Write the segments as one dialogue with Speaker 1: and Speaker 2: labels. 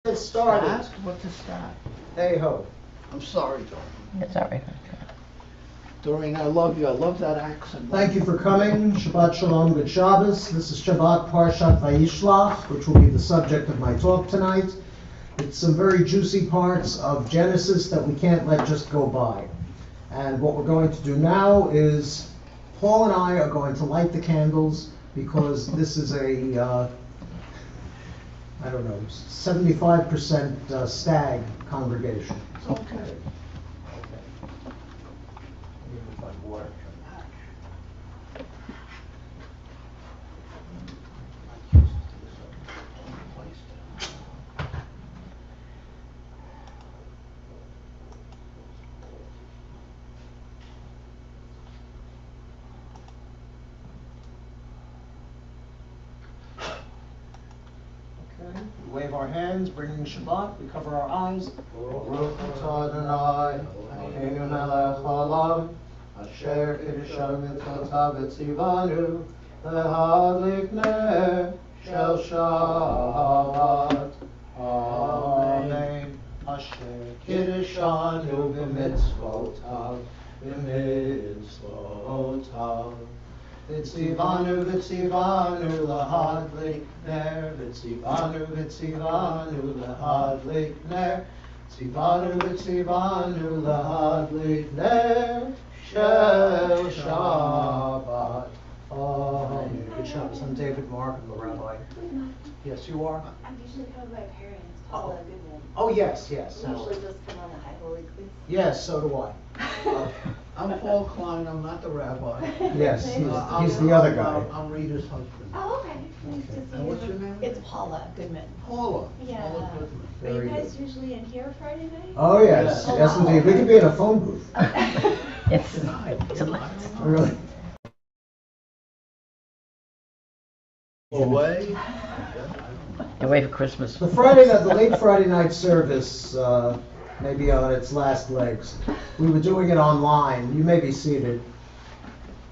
Speaker 1: Get started.
Speaker 2: What's a stat?
Speaker 1: Hey ho.
Speaker 2: I'm sorry, Doreen.
Speaker 3: It's all right.
Speaker 2: Doreen, I love you. I love that accent.
Speaker 1: Thank you for coming. Shabbat Shalom, good Shabbos. This is Shabbat Parshat Vayishlach, which will be the subject of my talk tonight. It's some very juicy parts of Genesis that we can't let just go by. And what we're going to do now is, Paul and I are going to light the candles because this is a, 75% stag congregation.
Speaker 2: Okay.
Speaker 1: We wave our hands, bringing Shabbat. We cover our eyes. Baruch atah Adonai, Eloheinu melech haolam, asher kiddushanu mitzvotav v'tzivanu, lehadlik ner shel Shabbat. Amen. Asher kiddushanu b'mitzvotav, b'mitzvotav. V'tzivanu, v'tzivanu, lahadlik ner. V'tzivanu, v'tzivanu, lahadlik ner. V'tzivanu, v'tzivanu, lahadlik ner. Shel Shabbat. Amen. Good Shabbos. I'm David Mark. I'm the rabbi. Yes, you are?
Speaker 4: I'm usually called by parents, Paula Goodman.
Speaker 1: Oh, yes.
Speaker 4: I usually just come on the High Holy Week.
Speaker 1: Yes, so do I.
Speaker 2: I'm Paul Klein. I'm not the rabbi.
Speaker 1: Yes, he's
Speaker 2: I'm-
Speaker 1: the other guy.
Speaker 2: I'm Rita's husband.
Speaker 4: Oh, okay. Nice to see
Speaker 2: And
Speaker 4: you.
Speaker 2: what's your name?
Speaker 4: It's Paula Goodman.
Speaker 2: Paula.
Speaker 4: Yeah.
Speaker 2: Paula Goodman.
Speaker 4: Are you
Speaker 1: Very
Speaker 4: guys
Speaker 1: good.
Speaker 4: usually in here Friday night?
Speaker 1: Oh, yes.
Speaker 2: Yeah.
Speaker 1: Yes, indeed. We could be in a phone booth.
Speaker 3: It's
Speaker 2: Tonight.
Speaker 1: Really.
Speaker 2: Away.
Speaker 3: away for Christmas.
Speaker 1: The late Friday night service may be on its last legs. We were doing it online. You may be seated.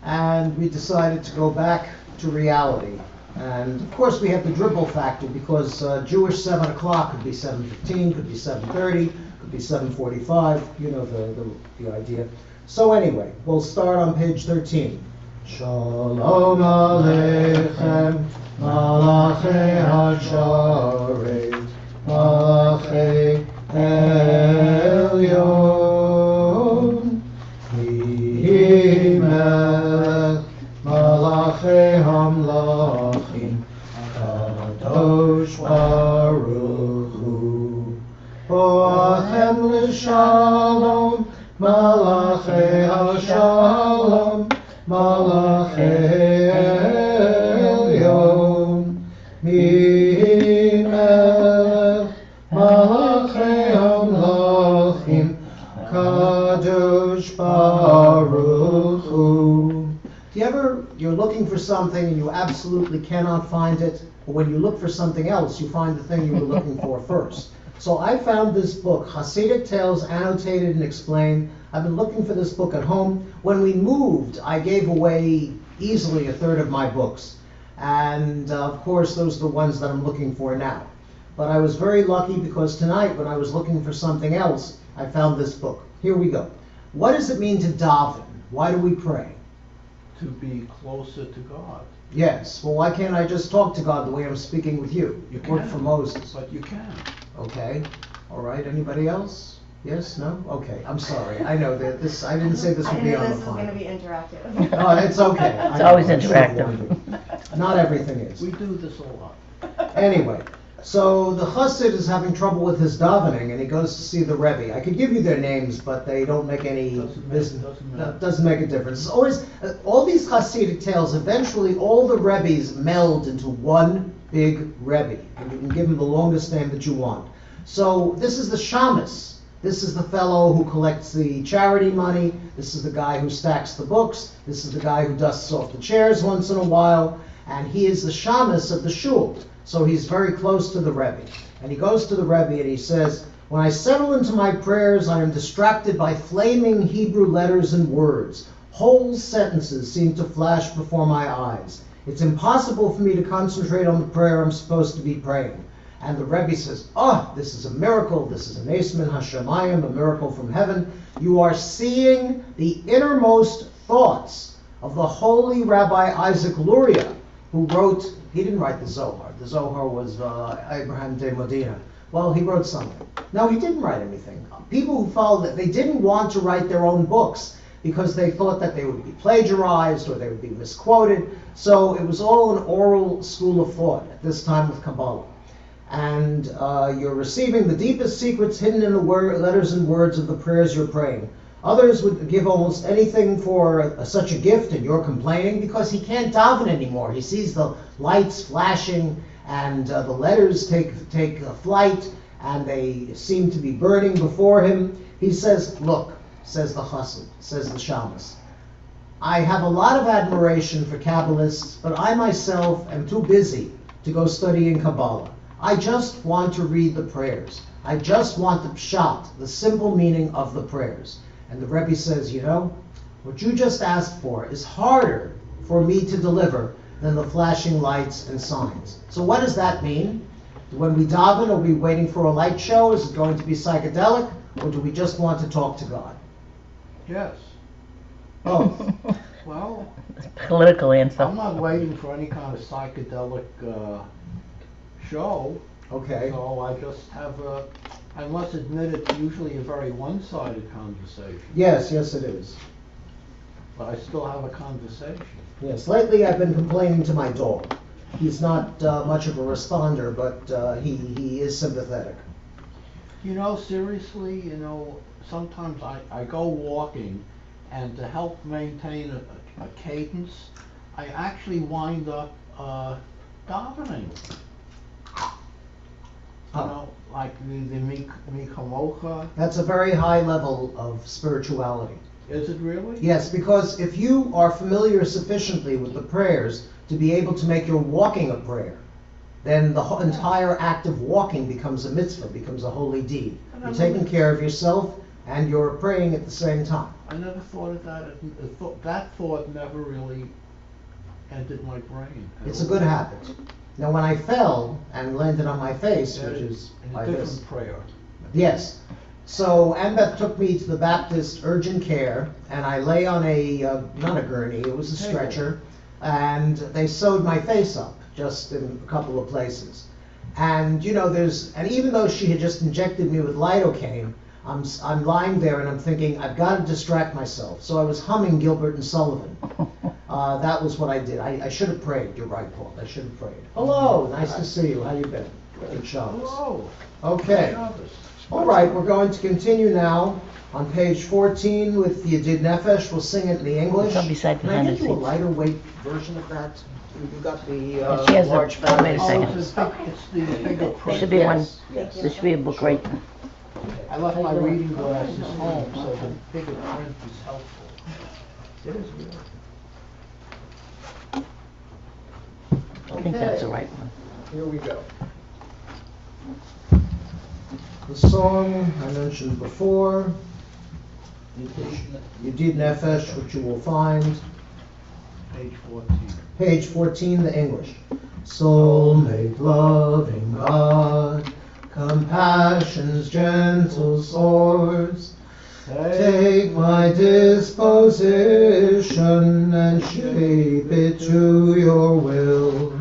Speaker 1: And we decided to go back to reality. And of course we have the dribble factor because Jewish 7 o'clock could be 7:15, could be 7:30, could be 7:45. You know the idea. So anyway, we'll start on page 13. Shalom Aleichem, Malachei HaSharet, Malachei Elyon, Hi Melech, Malachei Hamlachim, Kadosh Baruch Hu, Boachem L'Shalom, Malachei HaShalom, Malachei Elyon, Melech, Malachei Hamlachim, Kadosh Baruch Hu. You're looking for something and you absolutely cannot find it, or when you look for something else, you find the thing you were looking for first. So I found this book, Hasidic Tales Annotated and Explained. I've been looking for this book at home. When we moved, I gave away easily a third of my books. And of course, those are the ones that I'm looking for now. But I was very lucky because tonight, when I was looking for something else, I found this book. Here we go. What does it mean to daven? Why do we pray?
Speaker 2: To be closer to God.
Speaker 1: Yes. Well, why can't I just talk to God the way I'm speaking with you?
Speaker 2: You
Speaker 1: It worked
Speaker 2: can.
Speaker 1: for Moses.
Speaker 2: But you can.
Speaker 1: Okay. All right. Anybody else? Yes? No? Okay. I'm sorry. I know that this. I didn't say this would be on the
Speaker 4: this is going to
Speaker 1: fly.
Speaker 4: be interactive.
Speaker 1: Oh, it's okay.
Speaker 3: It's
Speaker 1: I
Speaker 3: always
Speaker 1: know, I'm sure it
Speaker 3: interactive.
Speaker 1: will be. Not everything is.
Speaker 2: We do this a lot.
Speaker 1: Anyway, so the Chassid is having trouble with his davening, and he goes to see the Rebbe. I could give you their names, but they don't make any doesn't make a difference. It's always all these Hasidic tales. Eventually, all the Rebbes meld into one big Rebbe, and you can give him the longest name that you want. So this is the Shamus. This is the fellow who collects the charity money. This is the guy who stacks the books. This is the guy who dusts off the chairs once in a while. And he is the shamus of the shul. So he's very close to the Rebbe. And he goes to the Rebbe and he says, when I settle into my prayers, I am distracted by flaming Hebrew letters and words. Whole sentences seem to flash before my eyes. It's impossible for me to concentrate on the prayer I'm supposed to be praying. And the Rebbe says, oh, this is a miracle. This is an Esmin Hashemayim, a miracle from heaven. You are seeing the innermost thoughts of the holy Rabbi Isaac Luria, who wrote, he didn't write the Zohar. The Zohar was Abraham de Modena. Well, he wrote something. No, he didn't write anything. People who followed it, they didn't want to write their own books because they thought that they would be plagiarized or they would be misquoted. So it was all an oral school of thought at this time with Kabbalah. And you're receiving the deepest secrets hidden in the letters and words of the prayers you're praying. Others would give almost anything for such a gift, and you're complaining because he can't daven anymore. He sees the lights flashing, and the letters take flight, and they seem to be burning before him. He says, look, says the Chassid, says the Shamas, I have a lot of admiration for Kabbalists, but I myself am too busy to go studying Kabbalah. I just want to read the prayers. I just want the pshat, the simple meaning of the prayers. And the Rebbe says, you know, what you just asked for is harder for me to deliver than the flashing lights and signs. So what does that mean? When we daven, are we waiting for a light show? Is it going to be psychedelic? Or do we just want to talk to God?
Speaker 2: Yes.
Speaker 1: Both.
Speaker 2: Well,
Speaker 3: Political answer.
Speaker 2: I'm not waiting for any kind of psychedelic show.
Speaker 1: Okay.
Speaker 2: So I just have I must admit it's usually a very one-sided conversation.
Speaker 1: Yes, yes it is.
Speaker 2: But I still have a conversation.
Speaker 1: Yes, lately I've been complaining to my dog. He's not much of a responder, but he is sympathetic.
Speaker 2: You know, seriously, you know, sometimes I go walking, and to help maintain a cadence, I actually wind up davening. You know, like the Mi Kamocha.
Speaker 1: That's a very high level of spirituality.
Speaker 2: Is it really?
Speaker 1: Yes, because if you are familiar sufficiently with the prayers to be able to make your walking a prayer, then the entire act of walking becomes a mitzvah, becomes a holy deed. You're taking care of yourself and you're praying at the same time.
Speaker 2: I never thought of that. That thought never really entered my brain.
Speaker 1: It's a good habit. Now when I fell and landed on my face, which is
Speaker 2: in a
Speaker 1: like
Speaker 2: different
Speaker 1: this.
Speaker 2: prayer.
Speaker 1: Yes. So Ambeth took me to the Baptist urgent care, and I lay on not a gurney, it was a stretcher, and they sewed my face up just in a couple of places. And you know, and even though she had just injected me with lidocaine, I'm lying there and I'm thinking, I've got to distract myself. So I was humming Gilbert and Sullivan. That was what I did. I should have prayed. You're right, Paul. I should have prayed. Hello, nice to see you. How you been? Good Shabbos.
Speaker 2: Hello.
Speaker 1: Okay.
Speaker 2: Shabbos.
Speaker 1: All right, we're going to continue now on page 14 with the Yedid Nefesh. We'll sing it in the English.
Speaker 3: It's on beside
Speaker 1: Can I
Speaker 3: behind
Speaker 1: get
Speaker 3: the
Speaker 1: you a
Speaker 3: seats.
Speaker 1: lighter weight version of that? You got the
Speaker 3: She has a-
Speaker 1: large
Speaker 3: oh, wait a
Speaker 1: font.
Speaker 3: second.
Speaker 2: It's the bigger print.
Speaker 3: There should be one.
Speaker 1: Yes.
Speaker 3: There should be a book right.
Speaker 2: I left my reading glasses home, so the bigger print is helpful.
Speaker 1: It is really.
Speaker 3: I think that's the right one.
Speaker 1: Here we go. The song I mentioned before, Yedid Nefesh, which you will find,
Speaker 2: Page 14.
Speaker 1: page 14, the English. Soulmate loving God, compassion's gentle source, take my disposition and shape it to your will.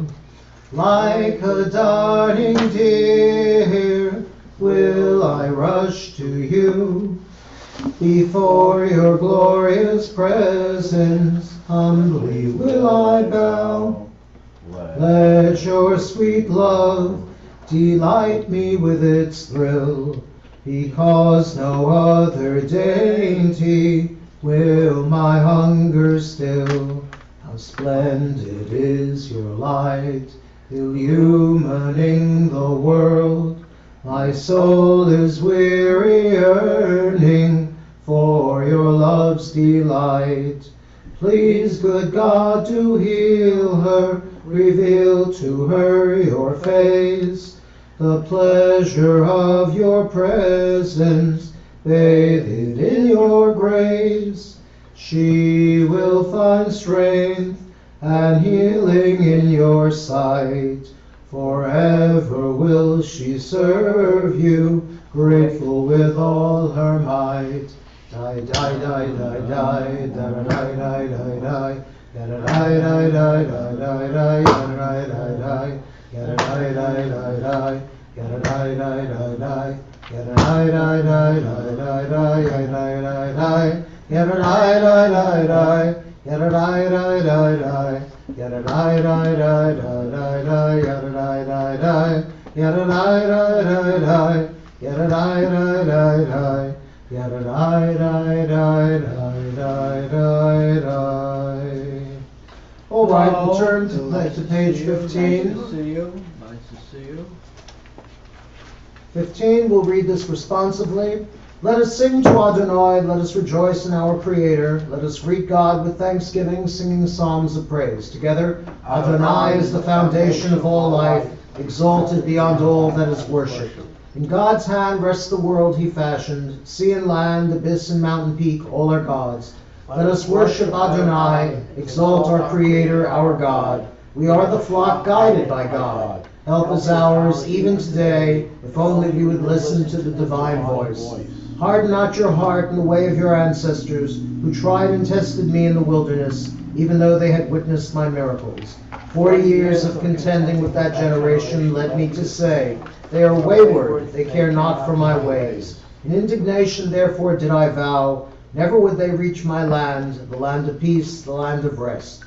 Speaker 1: Like a darting deer, will I rush to you. Before your glorious presence, humbly will I bow. Let your sweet love delight me with its thrill, because no other dainty will my hunger still. How splendid is your light, illumining the world. My soul is weary, yearning for your love's delight. Please, good God, to heal her, reveal to her your face, the pleasure of your presence, bathed in your grace. She will find strength and healing in your sight, Forever will she serve you, grateful with all her might. Die, die, die, die, die, da, da, die, die, die, die. Da, da, die, die, die, die, die, die, da, da, die, die, die. Da, da, die, die, die, die. Da, da, die, die, die, die. Da, da, die, die, die, die. Da, da, die, die, die, die. Da, da, die, die, die, die. Da, da, die, die, die. Da, da, die, die, die. Da, da, die, die, die, die. Da, da, die, die, die. All right, we'll turn to page 15.
Speaker 2: Nice to see you. Nice to see you.
Speaker 1: 15, we'll read this responsively. Let us sing to Adonai, let us rejoice in our Creator, let us greet God with thanksgiving, singing psalms of praise. Together, Adonai is the foundation of all life, exalted beyond all that is worshipped. In God's hand rests the world he fashioned, sea and land, abyss and mountain peak, all are God's. Let us worship Adonai, exalt our Creator, our God. We are the flock guided by God. Help is ours, even today, if only we would listen to the divine voice. Harden not your heart in the way of your ancestors, who tried and tested me in the wilderness, even though they had witnessed my miracles. 40 years of contending with that generation led me to say, they are wayward, they care not for my ways. In indignation therefore did I vow, never would they reach my land, the land of peace, the land of rest.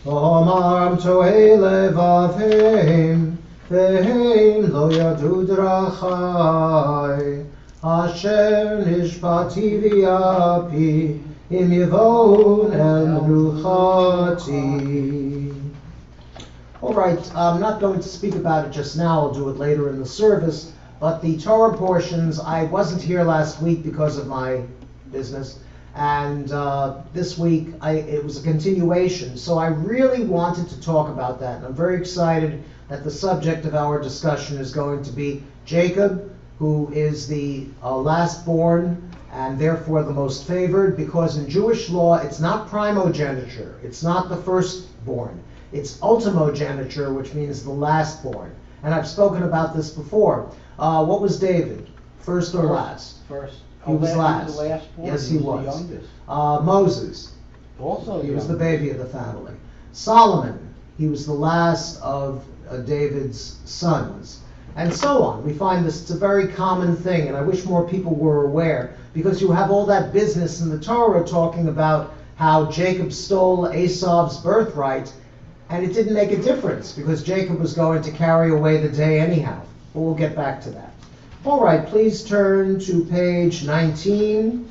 Speaker 1: Omar to'ei levavim, ve'hem lo yadu drachai, asher nishbati v'yapi, im yevon el menuchati. All right, I'm not going to speak about it just now. I'll do it later in the service. But the Torah portions, I wasn't here last week because of my business. And this week, it was a continuation. So I really wanted to talk about that. And I'm very excited that the subject of our discussion is going to be Jacob, who is the last born and therefore the most favored, because in Jewish law, it's not primogeniture. It's not the firstborn. It's ultimogeniture, which means the last born. And I've spoken about this before. What was David? First or last?
Speaker 2: First.
Speaker 1: He was last.
Speaker 2: He was the last born.
Speaker 1: Yes, he was.
Speaker 2: The youngest.
Speaker 1: Moses.
Speaker 2: Also
Speaker 1: He was the baby of the family. Solomon. He was the last of David's sons. And so on. We find this, it's a very common thing, and I wish more people were aware, because you have all that business in the Torah talking about how Jacob stole Esau's birthright, and it didn't make a difference, because Jacob was going to carry away the day anyhow. But we'll get back to that. All right, please turn to page 19.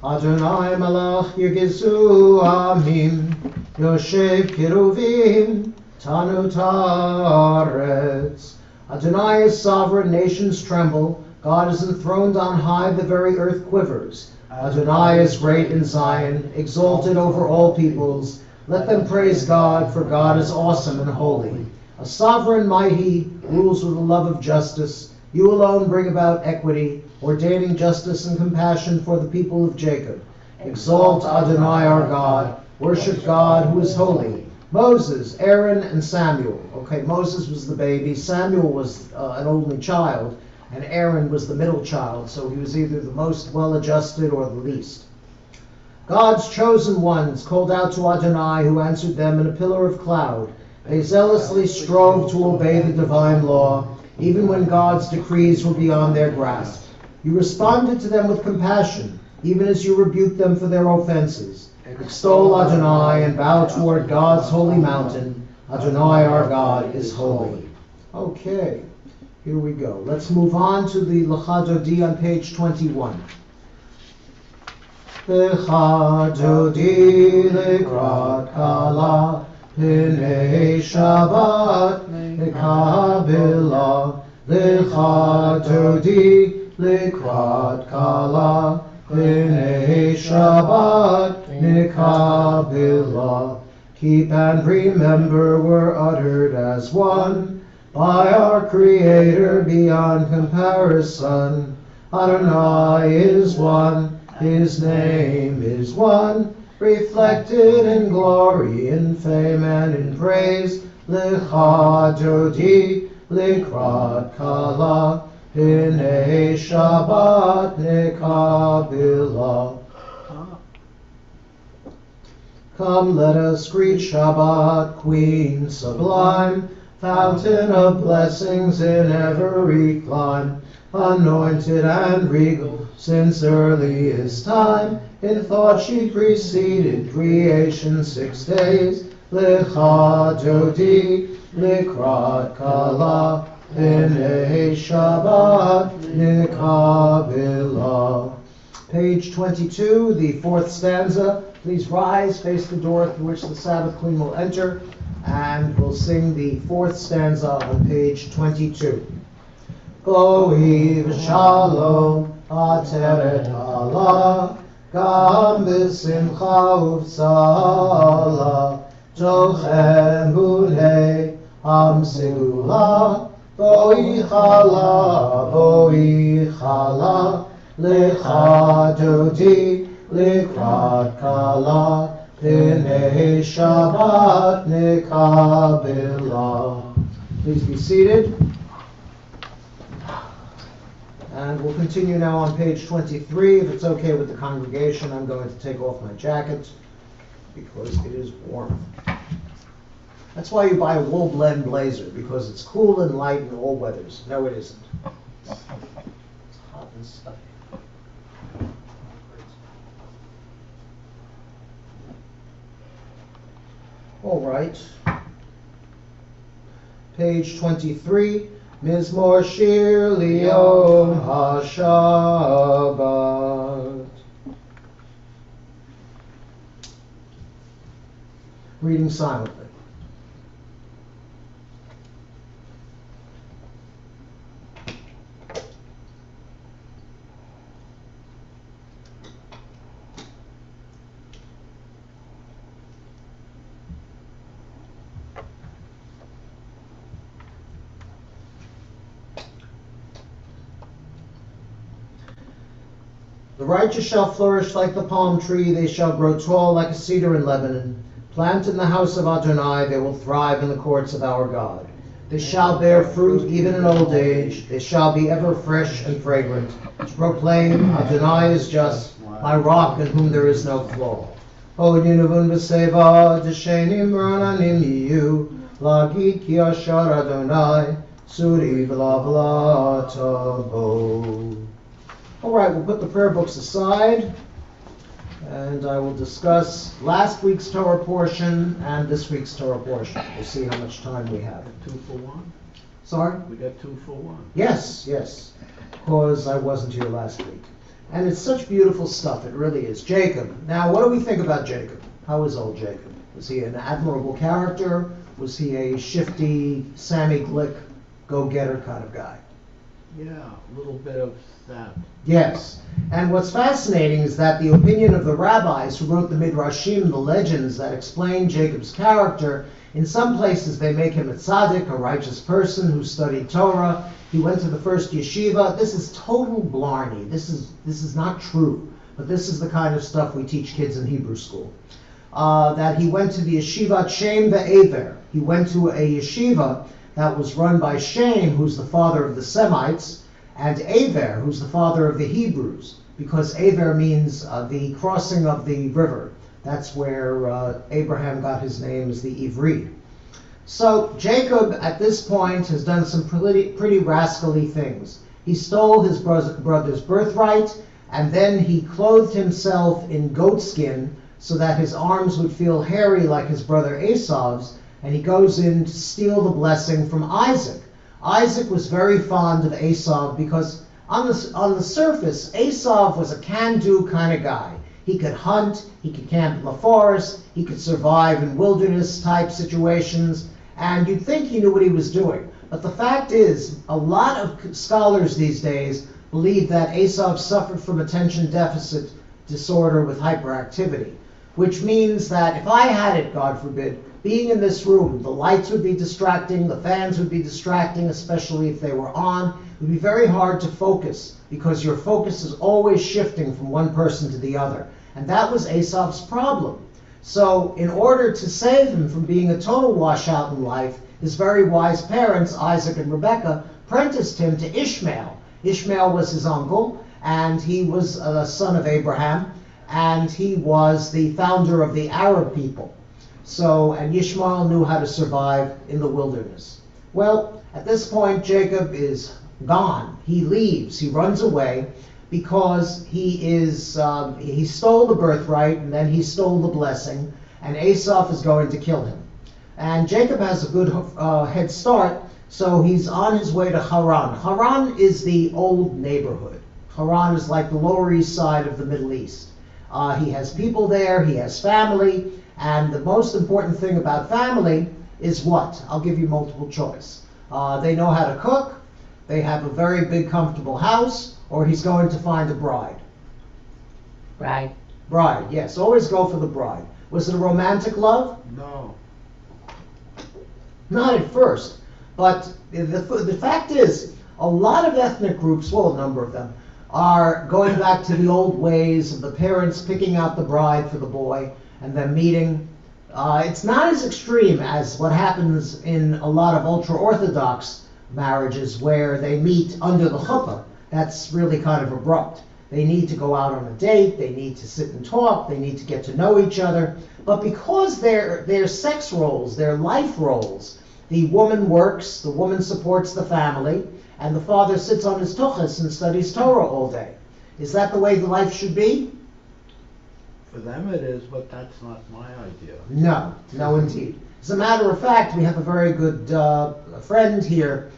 Speaker 1: Adonai malach yirgizu amim, yoshev kiruvim, tanu taretz. Adonai is sovereign, nations tremble. God is enthroned on high, the very earth quivers. Adonai is great in Zion, exalted over all peoples. Let them praise God, for God is awesome and holy. A sovereign mighty rules with the love of justice. You alone bring about equity, ordaining justice and compassion for the people of Jacob. Exalt Adonai our God. Worship God who is holy. Moses, Aaron, and Samuel. Okay, Moses was the baby. Samuel was an only child. And Aaron was the middle child, so he was either the most well-adjusted or the least. God's chosen ones called out to Adonai, who answered them in a pillar of cloud. They zealously strove to obey the divine law, even when God's decrees were beyond their grasp. You responded to them with compassion, even as you rebuked them for their offenses. Extol Adonai and bow toward God's holy mountain. Adonai our God is holy. Okay, here we go. Let's move on to the Lecha Dodi on page 21. Lecha Dodi lekrat kala, P'nei Shabbat Mekabela. Lecha Dodi lekrat kala, P'nei Shabbat Mekabela. Keep and remember were uttered as one by our Creator beyond comparison. Adonai is one, His name is one, reflected in glory, in fame, and in praise. Lecha Dodi likrat kala, hinei Shabbat nekabila. Come, let us greet Shabbat, Queen sublime, fountain of blessings in every clime, anointed and regal since earliest time. In thought she preceded creation 6 days. Lecha Dodi, likrat kala, hinei Shabbat nekabila. Page 22, the 4th stanza. Please rise, face the door through which the Sabbath Queen will enter, and we'll sing the 4th stanza on page 22. Boi v'shalom ateret Allah, gam b'simcha uv'tzala, tochem hunei am segula, boi chala, lecha dodi, likrat kala, hinei Shabbat nekabila. Please be seated. And we'll continue now on page 23. If it's okay with the congregation, I'm going to take off my jacket because it is warm. That's why you buy a wool blend blazer, because it's cool and light in all weathers. No, it isn't. It's hot and stuffy. All right. Page 23. Mizmor Shir Liyom HaShabbat. Reading silently. The righteous shall flourish like the palm tree, they shall grow tall like a cedar in Lebanon. Plant in the house of Adonai, they will thrive in the courts of our God. They shall bear fruit even in old age, they shall be ever fresh and fragrant, to proclaim Adonai is just, my rock in whom there is no flaw. Odinuvun v'seva, d'shenim ronanim yiyu, lagid ki ashar Adonai, suri v'la tabo. All right, we'll put the prayer books aside, and I will discuss last week's Torah portion and this week's Torah portion. We'll see how much time we have.
Speaker 2: 2 for 1?
Speaker 1: Sorry?
Speaker 2: We got 2 for 1.
Speaker 1: Yes, because I wasn't here last week. And it's such beautiful stuff, it really is. Jacob. Now, what do we think about Jacob? How is old Jacob? Was he an admirable character? Was he a shifty, Sammy Glick, go-getter kind of guy?
Speaker 2: Yeah, a little bit of that.
Speaker 1: Yes. And what's fascinating is that the opinion of the rabbis who wrote the Midrashim, the legends that explain Jacob's character, in some places they make him a tzaddik, a righteous person who studied Torah. He went to the first yeshiva. This is total blarney. This is not true. But this is the kind of stuff we teach kids in Hebrew school. That he went to the yeshiva Shem ve'Aver. He went to a yeshiva that was run by Shem, who's the father of the Semites, and Aver, who's the father of the Hebrews, because Aver means the crossing of the river. That's where Abraham got his name as the Ivri. So Jacob, at this point, has done some pretty rascally things. He stole his brother's birthright, and then he clothed himself in goatskin so that his arms would feel hairy like his brother Esau's, and he goes in to steal the blessing from Isaac. Isaac was very fond of Esau because on the surface, Esau was a can-do kind of guy. He could hunt, he could camp in the forest, he could survive in wilderness-type situations, and you'd think he knew what he was doing. But the fact is, a lot of scholars these days believe that Esau suffered from attention deficit disorder with hyperactivity, which means that if I had it, God forbid, being in this room, the lights would be distracting, the fans would be distracting, especially if they were on. It would be very hard to focus because your focus is always shifting from one person to the other. And that was Esau's problem. So in order to save him from being a total washout in life, his very wise parents, Isaac and Rebekah, apprenticed him to Ishmael. Ishmael was his uncle, and he was a son of Abraham, and he was the founder of the Arab people. So, and Ishmael knew how to survive in the wilderness. Well, at this point, Jacob is gone. He leaves, he runs away, because he stole the birthright, and then he stole the blessing, and Esau is going to kill him. And Jacob has a good head start, so he's on his way to Haran. Haran is the old neighborhood. Haran is like the Lower East Side of the Middle East. He has people there, he has family, and the most important thing about family is what? I'll give you multiple choice. They know how to cook, they have a very big comfortable house, or he's going to find a bride.
Speaker 3: Right.
Speaker 1: Bride, yes, always go for the bride. Was it a romantic love?
Speaker 2: No.
Speaker 1: Not at first, but the fact is, a lot of ethnic groups, well, a number of them, are going back to the old ways of the parents picking out the bride for the boy and then meeting. It's not as extreme as what happens in a lot of ultra-Orthodox marriages where they meet under the chuppah. That's really kind of abrupt. They need to go out on a date, they need to sit and talk, they need to get to know each other. But because their sex roles, their life roles, the woman works, the woman supports the family, and the father sits on his tuchus and studies Torah all day. Is that the way the life should be?
Speaker 2: For them it is, but that's not my idea.
Speaker 1: No, no indeed. As a matter of fact, we have a very good friend here.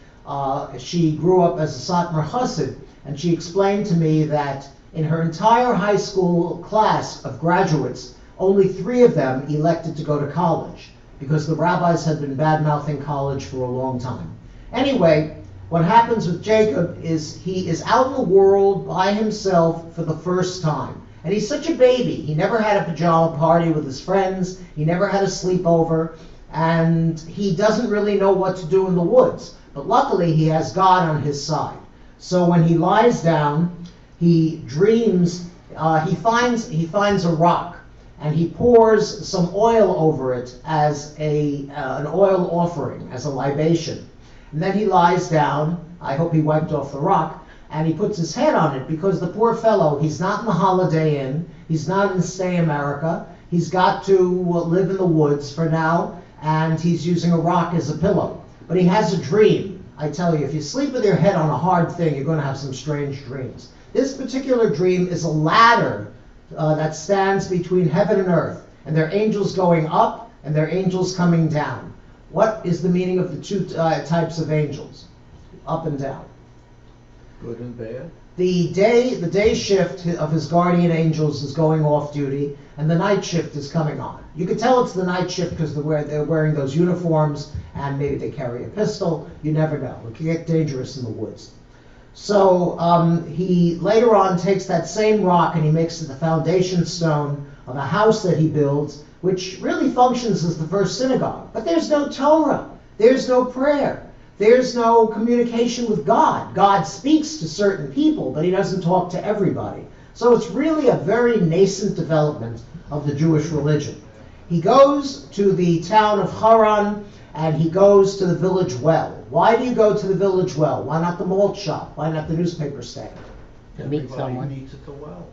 Speaker 1: She grew up as a Satmar Chassid, and she explained to me that in her entire high school class of graduates, only 3 of them elected to go to college because the rabbis had been bad-mouthing college for a long time. Anyway, what happens with Jacob is he is out in the world by himself for the first time. And he's such a baby. He never had a pajama party with his friends. He never had a sleepover. And he doesn't really know what to do in the woods. But luckily, he has God on his side. So when he lies down, he dreams, he finds a rock, and he pours some oil over it as an oil offering, as a libation. And then he lies down, I hope he wiped off the rock, and he puts his head on it because the poor fellow, he's not in the Holiday Inn, he's not in Stay America, he's got to live in the woods for now, and he's using a rock as a pillow. But he has a dream. I tell you, if you sleep with your head on a hard thing, you're going to have some strange dreams. This particular dream is a ladder that stands between heaven and earth, and there are angels going up, and there are angels coming down. What is the meaning of the 2 types of angels? Up and down.
Speaker 2: Good and bad?
Speaker 1: The day shift of his guardian angels is going off duty, and the night shift is coming on. You can tell it's the night shift because they're wearing those uniforms, and maybe they carry a pistol. You never know. It can get dangerous in the woods. So he later on takes that same rock and he makes it the foundation stone of a house that he builds, which really functions as the first synagogue. But there's no Torah. There's no prayer. There's no communication with God. God speaks to certain people, but he doesn't talk to everybody. So it's really a very nascent development of the Jewish religion. He goes to the town of Haran, and he goes to the village well. Why do you go to the village well? Why not the malt shop? Why not the newspaper stand?
Speaker 3: To meet
Speaker 2: Everybody
Speaker 3: someone.
Speaker 2: meets at the well.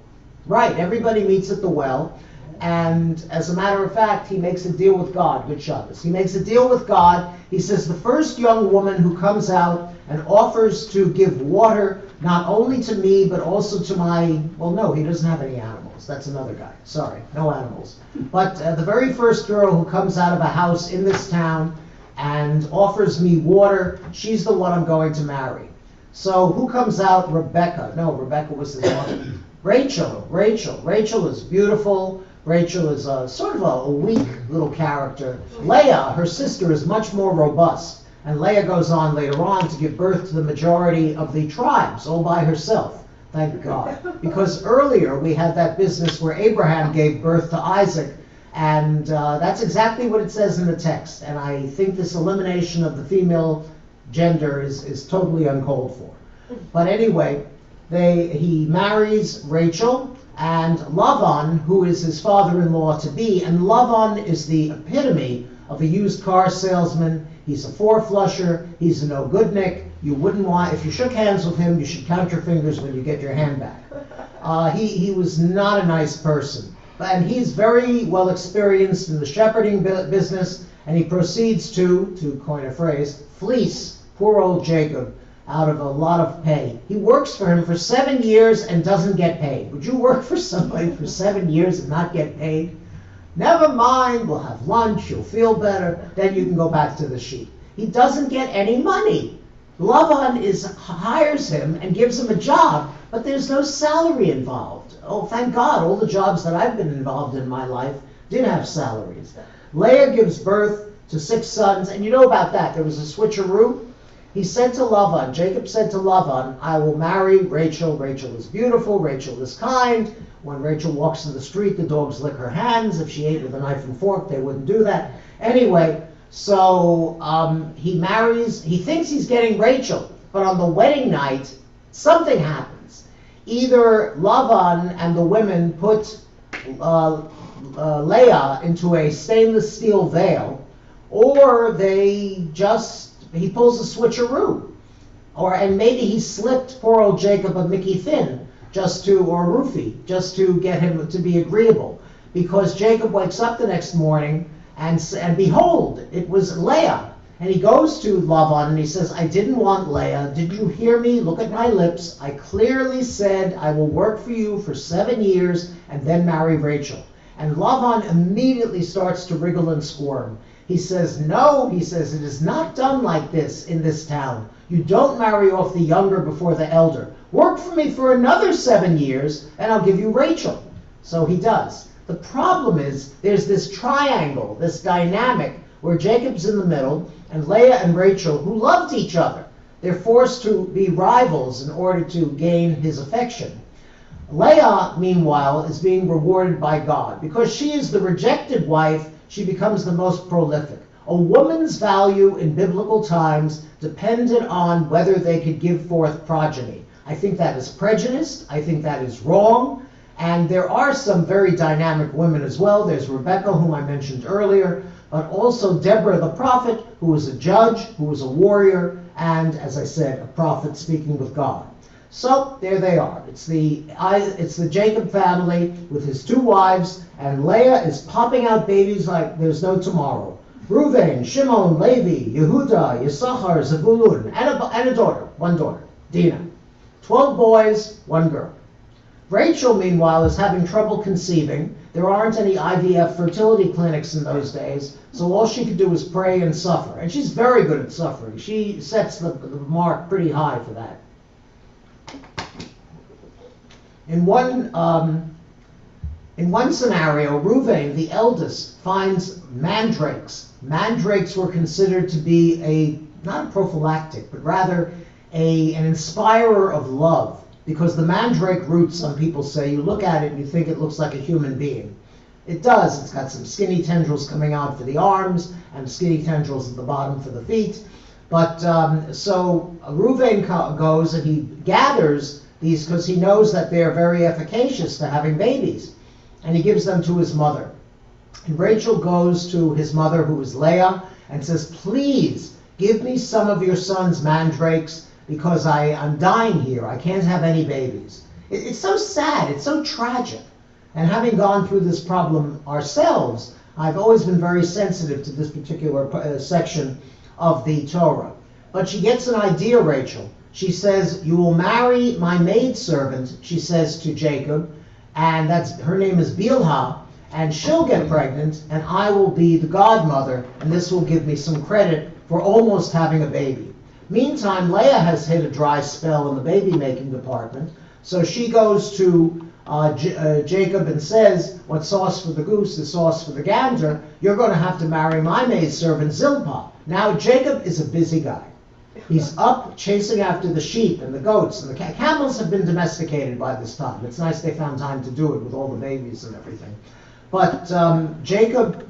Speaker 1: Right, everybody meets at the well. And as a matter of fact, he makes a deal with God. Good Shabbos. He makes a deal with God. He says the first young woman who comes out and offers to give water not only to me, but also to my, well, no, he doesn't have any animals. That's another guy. Sorry, no animals. But the very first girl who comes out of a house in this town and offers me water, she's the one I'm going to marry. So who comes out? Rebecca. No, Rebecca was his mother. Rachel. Rachel is beautiful. Rachel is sort of a weak little character. Leah, her sister, is much more robust. And Leah goes on later on to give birth to the majority of the tribes, all by herself. Thank God. Because earlier we had that business where Abraham gave birth to Isaac, and that's exactly what it says in the text. And I think this elimination of the female gender is totally uncalled for. But anyway, he marries Rachel, and Lavan, who is his father-in-law to be, and Lavan is the epitome of a used car salesman. He's a four-flusher. He's a no-goodnik. You wouldn't want, if you shook hands with him, you should count your fingers when you get your hand back. He was not a nice person. And he's very well experienced in the shepherding business, and he proceeds to coin a phrase, fleece poor old Jacob out of a lot of pay. He works for him for 7 years and doesn't get paid. Would you work for somebody for 7 years and not get paid? Never mind, we'll have lunch, you'll feel better, then you can go back to the sheep. He doesn't get any money. Lavan hires him and gives him a job, but there's no salary involved. Oh, thank God, all the jobs that I've been involved in my life did have salaries. Leah gives birth to 6 sons, and you know about that. There was a switcheroo. He said to Lavan, Jacob said to Lavan, I will marry Rachel. Rachel is beautiful. Rachel is kind. When Rachel walks in the street, the dogs lick her hands. If she ate with a knife and fork, they wouldn't do that. Anyway, so he marries. He thinks he's getting Rachel, but on the wedding night, something happens. Either Lavan and the women put Leah into a stainless steel veil, or he pulls a switcheroo. And maybe he slipped poor old Jacob a Mickey Thin, or a roofie, just to get him to be agreeable. Because Jacob wakes up the next morning, and behold, it was Leah. And he goes to Lavan and he says, I didn't want Leah. Did you hear me? Look at my lips. I clearly said I will work for you for 7 years and then marry Rachel. And Lavan immediately starts to wriggle and squirm. He says, no, he says, it is not done like this in this town. You don't marry off the younger before the elder. Work for me for another 7 years and I'll give you Rachel. So he does. The problem is there's this triangle, this dynamic, where Jacob's in the middle and Leah and Rachel, who loved each other, they're forced to be rivals in order to gain his affection. Leah, meanwhile, is being rewarded by God. Because she is the rejected wife, she becomes the most prolific. A woman's value in biblical times depended on whether they could give forth progeny. I think that is prejudiced. I think that is wrong. And there are some very dynamic women as well. There's Rebecca, whom I mentioned earlier, but also Deborah the prophet, who was a judge, who was a warrior, and, as I said, a prophet speaking with God. So there they are. It's the Jacob family with his 2 wives, and Leah is popping out babies like there's no tomorrow. Reuven, Shimon, Levi, Yehuda, Yisachar, Zebulun, and a daughter, 1 daughter, Dinah. 12 boys, 1 girl. Rachel, meanwhile, is having trouble conceiving. There aren't any IVF fertility clinics in those days, so all she could do is pray and suffer. And she's very good at suffering. She sets the mark pretty high for that. In one scenario, Reuven, the eldest, finds mandrakes. Mandrakes were considered to be not a prophylactic, but rather an inspirer of love. Because the mandrake root, some people say, you look at it and you think it looks like a human being. It does. It's got some skinny tendrils coming out for the arms and skinny tendrils at the bottom for the feet. But so Reuven goes and he gathers these because he knows that they're very efficacious to having babies. And he gives them to his mother. And Rachel goes to his mother, who is Leah, and says, please give me some of your son's mandrakes, because I'm dying here. I can't have any babies. It's so sad. It's so tragic. And having gone through this problem ourselves, I've always been very sensitive to this particular section of the Torah. But she gets an idea, Rachel. She says, you will marry my maidservant, she says to Jacob, and her name is Bilhah, and she'll get pregnant, and I will be the godmother, and this will give me some credit for almost having a baby. Meantime, Leah has hit a dry spell in the baby-making department, so she goes to Jacob and says, what's sauce for the goose is sauce for the gander. You're going to have to marry my maidservant Zilpah. Now, Jacob is a busy guy. He's up chasing after the sheep and the goats, and the camels have been domesticated by this time. It's nice they found time to do it with all the babies and everything. But Jacob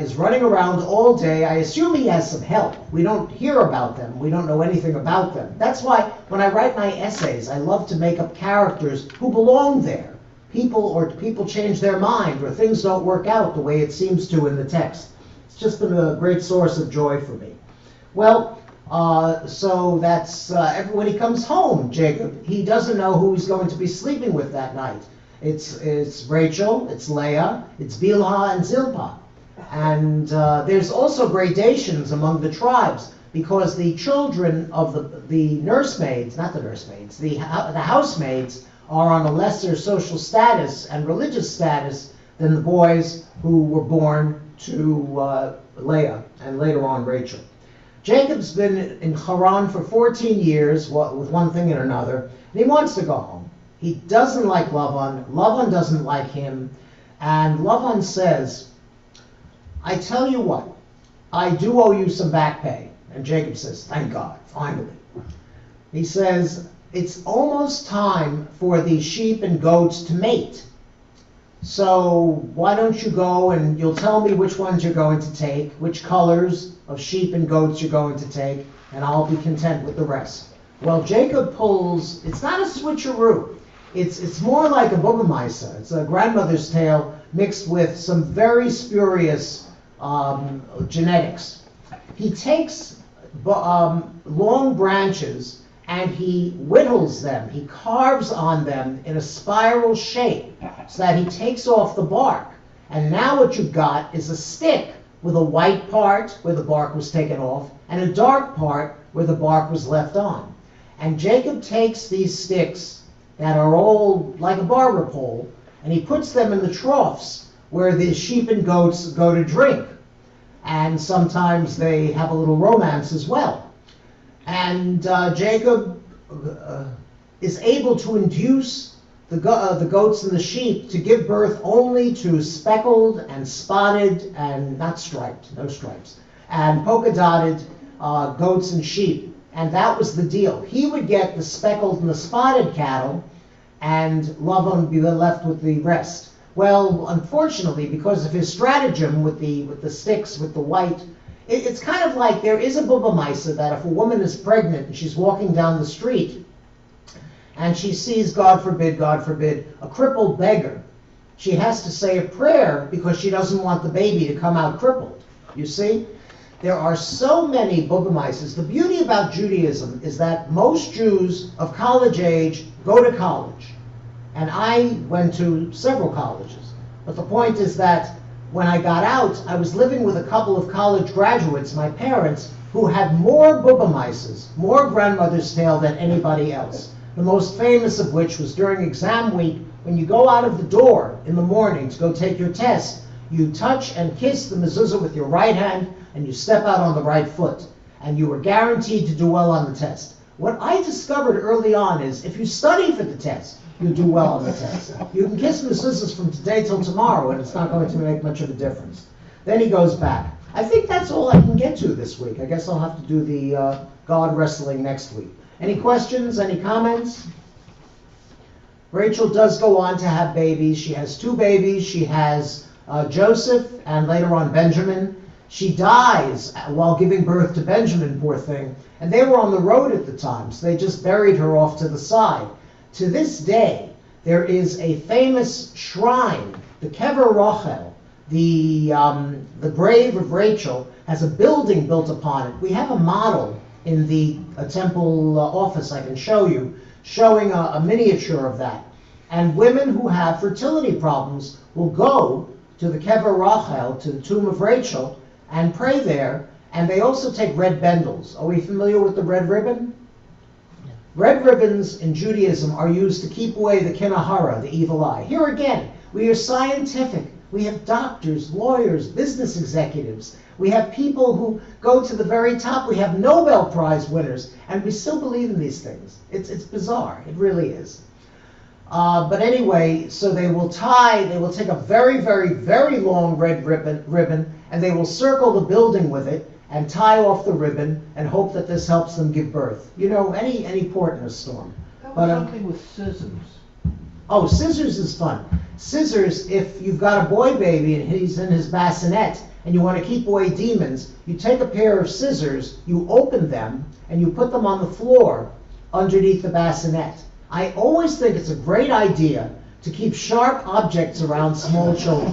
Speaker 1: is running around all day. I assume he has some help. We don't hear about them. We don't know anything about them. That's why when I write my essays, I love to make up characters who belong there. People change their mind, or things don't work out the way it seems to in the text. It's just been a great source of joy for me. Well, so that's when he comes home, Jacob, he doesn't know who he's going to be sleeping with that night. It's Rachel, it's Leah, it's Bilhah and Zilpah. And there's also gradations among the tribes, because the children of the nursemaids, not the nursemaids, the housemaids are on a lesser social status and religious status than the boys who were born to Leah and later on Rachel. Jacob's been in Haran for 14 years with one thing and another, and he wants to go home. He doesn't like Lavan. Lavan doesn't like him. And Lavan says, I tell you what, I do owe you some back pay. And Jacob says, thank God, finally. He says, it's almost time for the sheep and goats to mate. So why don't you go and you'll tell me which ones you're going to take, which colors of sheep and goats you're going to take, and I'll be content with the rest. Well, Jacob pulls, it's not a switcheroo. It's more like a Baba Maisa. It's a grandmother's tale mixed with some very spurious genetics. He takes long branches and he whittles them. He carves on them in a spiral shape so that he takes off the bark. And now what you've got is a stick with a white part where the bark was taken off and a dark part where the bark was left on. And Jacob takes these sticks that are all like a barber pole, and he puts them in the troughs where the sheep and goats go to drink. And sometimes they have a little romance as well. And Jacob is able to induce the goats and the sheep to give birth only to speckled and spotted and not striped, no stripes, and polka-dotted goats and sheep. And that was the deal. He would get the speckled and the spotted cattle, and Lavan would be left with the rest. Well, unfortunately, because of his stratagem with the sticks, with the white, it's kind of like there is a Baba Maisa that if a woman is pregnant and she's walking down the street and she sees, God forbid, a crippled beggar, she has to say a prayer because she doesn't want the baby to come out crippled. You see? There are so many Baba Maisas. The beauty about Judaism is that most Jews of college age go to college. And I went to several colleges. But the point is that when I got out, I was living with a couple of college graduates, my parents, who had more Baba Maisas, more grandmother's tale than anybody else. The most famous of which was during exam week, when you go out of the door in the morning to go take your test, you touch and kiss the mezuzah with your right hand, and you step out on the right foot. And you were guaranteed to do well on the test. What I discovered early on is if you study for the test, you do well on the test. You can kiss mezuzahs from today till tomorrow, and it's not going to make much of a difference. Then he goes back. I think that's all I can get to this week. I guess I'll have to do the God wrestling next week. Any questions? Any comments? Rachel does go on to have babies. She has 2 babies. She has Joseph and later on Benjamin. She dies while giving birth to Benjamin, poor thing. And they were on the road at the time, so they just buried her off to the side. To this day, there is a famous shrine, the Kever Rachel, the grave of Rachel, has a building built upon it. We have a model in the temple office I can show you, showing a miniature of that. And women who have fertility problems will go to the Kever Rachel, to the tomb of Rachel, and pray there. And they also take red bendels. Are we familiar with the red ribbon? Yeah. Red ribbons in Judaism are used to keep away the kinahara, the evil eye. Here again, we are scientific. We have doctors, lawyers, business executives. We have people who go to the very top. We have Nobel Prize winners, and we still believe in these things. It's bizarre. It really is. But anyway, so they will take a very, very, very long red ribbon, and they will circle the building with it and tie off the ribbon and hope that this helps them give birth. You know, any port in a storm.
Speaker 2: But something with scissors.
Speaker 1: Oh, scissors is fun. Scissors, if you've got a boy baby and he's in his bassinet and you want to keep away demons, you take a pair of scissors, you open them, and you put them on the floor underneath the bassinet. I always think it's a great idea to keep sharp objects around small children.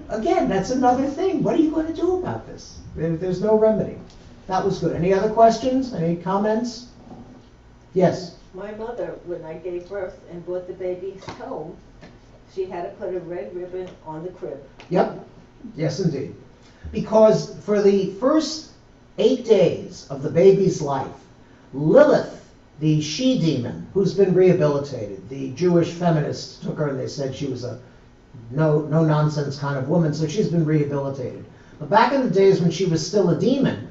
Speaker 1: Again, that's another thing. What are you going to do about this? There's no remedy. that was good. Any other questions? Any comments? Yes?
Speaker 5: My mother, when I gave birth and brought the baby home, she had to put a red ribbon on the crib.
Speaker 1: Yep. Yes, indeed. Because for the first 8 days of the baby's life, Lilith, the she-demon, who's been rehabilitated, the Jewish feminists took her and they said she was a no-nonsense kind of woman, so she's been rehabilitated. But back in the days when she was still a demon,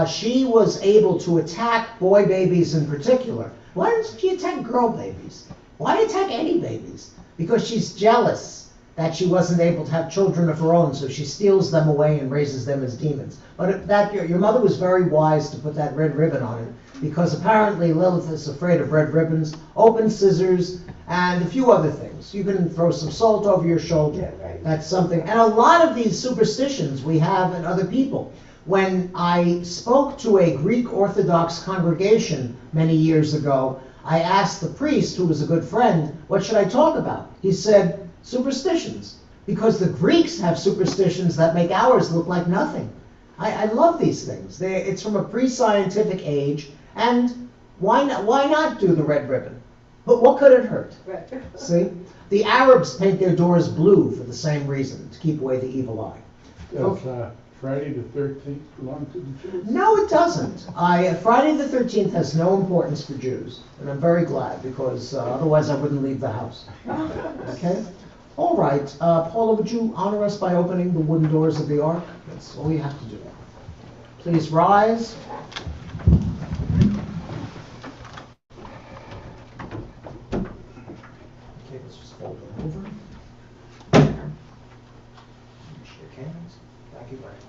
Speaker 1: she was able to attack boy babies in particular. Why doesn't she attack girl babies? Why attack any babies? Because she's jealous that she wasn't able to have children of her own, so she steals them away and raises them as demons. But your mother was very wise to put that red ribbon on it, because apparently Lilith is afraid of red ribbons, open scissors, and a few other things. You can throw some salt over your shoulder.
Speaker 5: Yeah, right.
Speaker 1: That's something. And a lot of these superstitions we have in other people. When I spoke to a Greek Orthodox congregation many years ago, I asked the priest, who was a good friend, what should I talk about? He said, superstitions. Because the Greeks have superstitions that make ours look like nothing. I love these things. It's from a pre-scientific age, and why not do the red ribbon? But what could it hurt?
Speaker 5: Right.
Speaker 1: See? The Arabs paint their doors blue for the same reason, to keep away the evil eye.
Speaker 6: Does Friday the 13th belong to the Jews?
Speaker 1: No, it doesn't. Friday the 13th has no importance for Jews, and I'm very glad, because otherwise I wouldn't leave the house. Okay? All right. Paula, would you honor us by opening the wooden doors of the ark? That's all you have to do. Please rise. Okay, let's just fold it over. There. Shake hands. Thank you very much.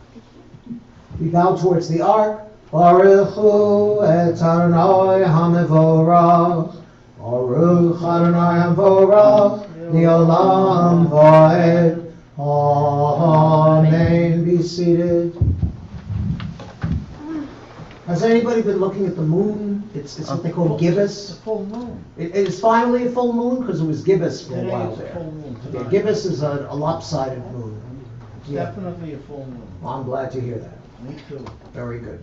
Speaker 1: We bow towards the ark. Baruch hu et Adonai hamevorach. Baruch Adonai hamevorach. Leolam vaed. Amen. Be seated. Has anybody been looking at the moon? It's what they call
Speaker 2: It's
Speaker 1: gibbous.
Speaker 2: a full moon.
Speaker 1: It is finally a full moon, because it was gibbous for a
Speaker 2: Today
Speaker 1: while
Speaker 2: is a
Speaker 1: there.
Speaker 2: full moon
Speaker 1: Yeah,
Speaker 2: tonight.
Speaker 1: gibbous is a lopsided moon.
Speaker 2: It's
Speaker 1: Yeah.
Speaker 2: definitely a full moon.
Speaker 1: Well, I'm glad to hear that.
Speaker 2: Me too.
Speaker 1: Very good.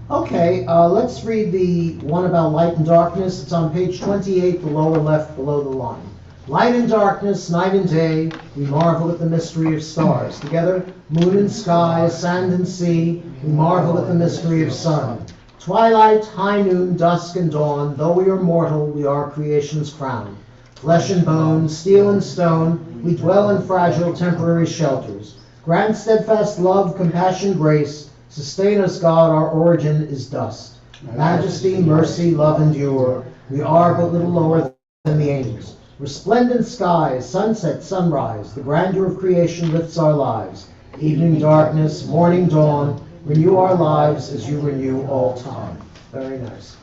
Speaker 1: Okay, let's read the one about light and darkness. It's on page 28, the lower left, below the line. Light and darkness, night and day, we marvel at the mystery of stars. Together, moon and sky, sand and sea, we marvel at the mystery of sun. Twilight, high noon, dusk and dawn, though we are mortal, we are creation's crown. Flesh and bone, steel and stone, we dwell in fragile temporary shelters. Grant steadfast love, compassion, grace, sustain us, God, our origin is dust. Majesty, mercy, love endure, we are but little lower than the angels. Resplendent skies, sunset, sunrise, the grandeur of creation lifts our lives. Evening darkness, morning dawn, renew our lives as you renew all time. Very nice.